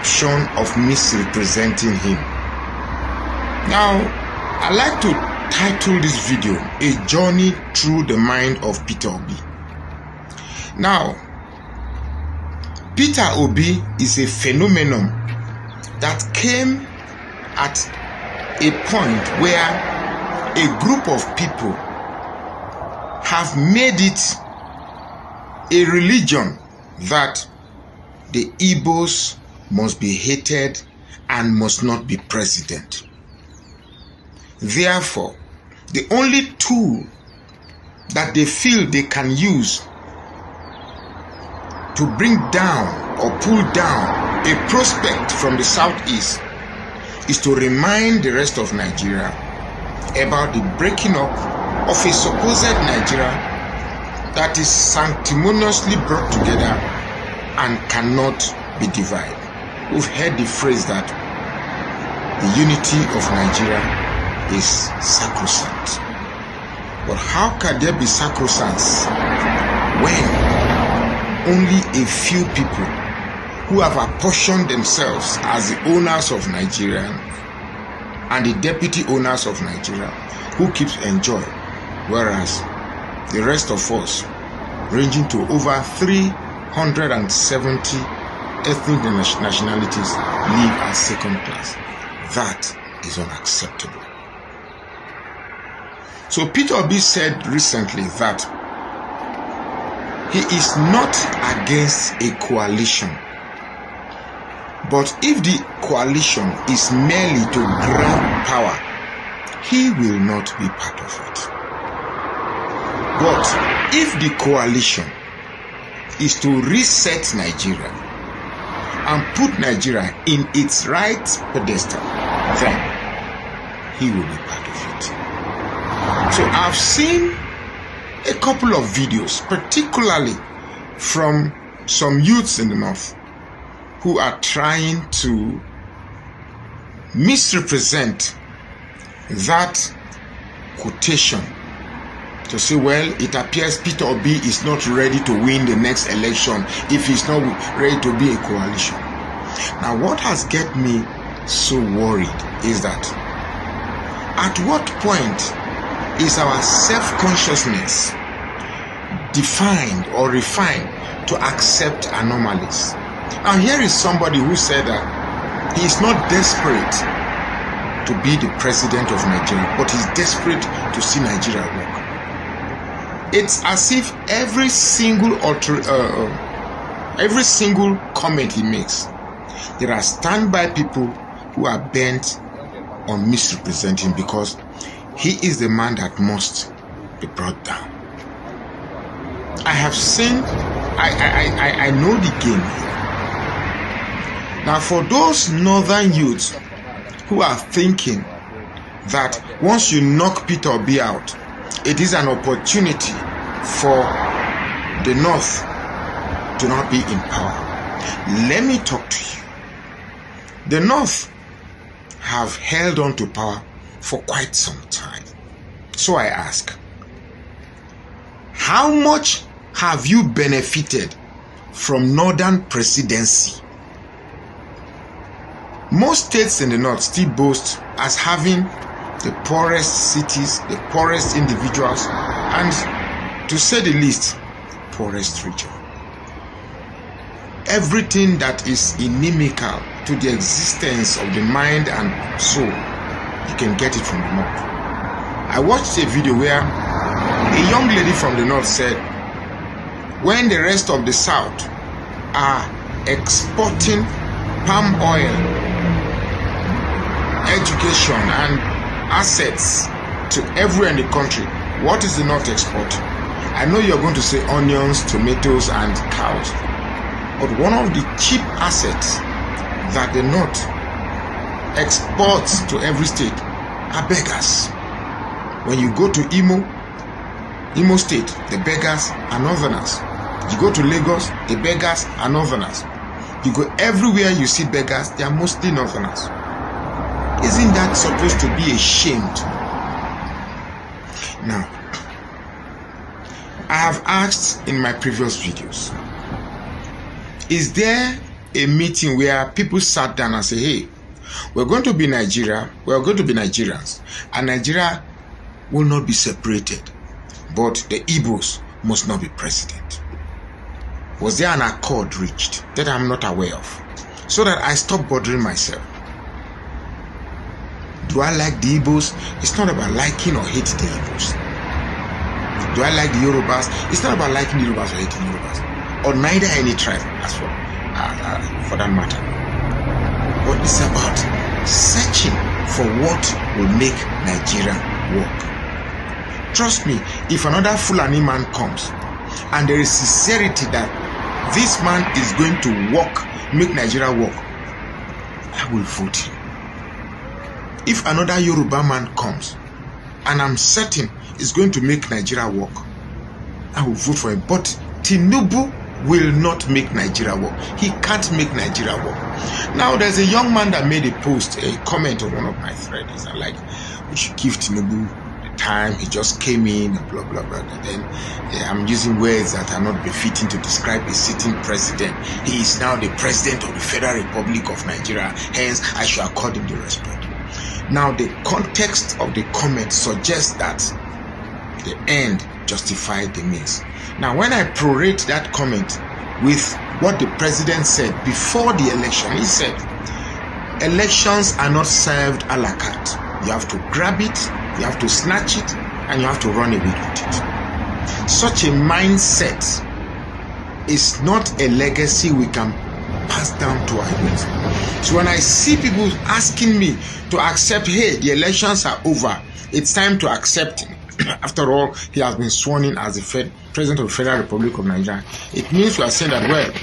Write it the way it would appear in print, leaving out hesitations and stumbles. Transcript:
option of misrepresenting him. Now, I like to title this video, A Journey Through the Mind of Peter Obi. Now, Peter Obi is a phenomenon that came at a point where a group of people have made it a religion that the Igbos must be hated and must not be president. Therefore, the only tool that they feel they can use to bring down or pull down a prospect from the southeast is to remind the rest of Nigeria about the breaking up of a supposed Nigeria that is sanctimoniously brought together and cannot be divided. We've heard the phrase that the unity of Nigeria is sacrosanct. But how can there be sacrosanct when only a few people who have apportioned themselves as the owners of Nigeria and the deputy owners of Nigeria who keeps enjoying, whereas the rest of us, ranging to over 370 ethnic nationalities, live as second class? That is unacceptable. So Peter Obi said recently that he is not against a coalition, but if the coalition is merely to grab power, he will not be part of it. But if the coalition is to reset Nigeria and put Nigeria in its right pedestal, then he will be part of it. So I've seen a couple of videos, particularly from some youths in the north, who are trying to misrepresent that quotation to say, well, it appears Peter Obi is not ready to win the next election if he's not ready to be a coalition. Now, what has get me so worried is that at what point is our self-consciousness defined or refined to accept anomalies? And here is somebody who said that he is not desperate to be the president of Nigeria, but he's desperate to see Nigeria work. It's as if every single comment he makes, there are standby people who are bent on misrepresenting, because he is the man that must be brought down. I have seen, I know the game here. Now, for those northern youths who are thinking that once you knock Peter Obi out, it is an opportunity for the north to not be in power, let me talk to you. The north have held on to power for quite some time. So I ask, how much have you benefited from northern presidency? Most states in the north still boast as having the poorest cities, the poorest individuals, and to say the least, poorest region. Everything that is inimical to the existence of the mind and soul, you can get it from the north. I watched a video where a young lady from the north said, when the rest of the south are exporting palm oil, education and assets to everywhere in the country, what is the north export? I know you're going to say onions, tomatoes and cows, but one of the cheap assets that the north exports to every state are beggars. When you go to Imo State, the beggars are northerners. You go to Lagos, the beggars are northerners. You go everywhere you see beggars, they are mostly northerners. Isn't that supposed to be ashamed? Now, I have asked in my previous videos, is there a meeting where people sat down and said, hey, we're going to be Nigeria, we're going to be Nigerians, and Nigeria will not be separated, but the Igbos must not be president? Was there an accord reached that I'm not aware of? So that I stop bothering myself. Do I like the Igbos? It's not about liking or hating the Igbos. Do I like the Yorubas? It's not about liking the Yorubas or hating the Yorubas. Or neither any tribe, as for that matter. But it's about searching for what will make Nigeria work. Trust me, if another Fulani man comes and there is sincerity that this man is going to work, make Nigeria work, I will vote him. If another Yoruba man comes and I'm certain is going to make Nigeria work, I will vote for him. But Tinubu will not make Nigeria work. He can't make Nigeria work. Now, there's a young man that made a post, a comment on one of my threads, and like, we should give Tinubu the time. He just came in, and blah, blah, blah. And then I'm using words that are not befitting to describe a sitting president. He is now the president of the Federal Republic of Nigeria. Hence, I should accord him the respect. Now, the context of the comment suggests that the end justified the means. Now, when I prorate that comment with what the president said before the election, he said, elections are not served a la carte. You have to grab it, you have to snatch it, and you have to run away with it. Such a mindset is not a legacy we can pass down to our youth. So when I see people asking me to accept, hey, the elections are over, it's time to accept him. After all, he has been sworn in as the President of the Federal Republic of Nigeria. It means we are saying that, well,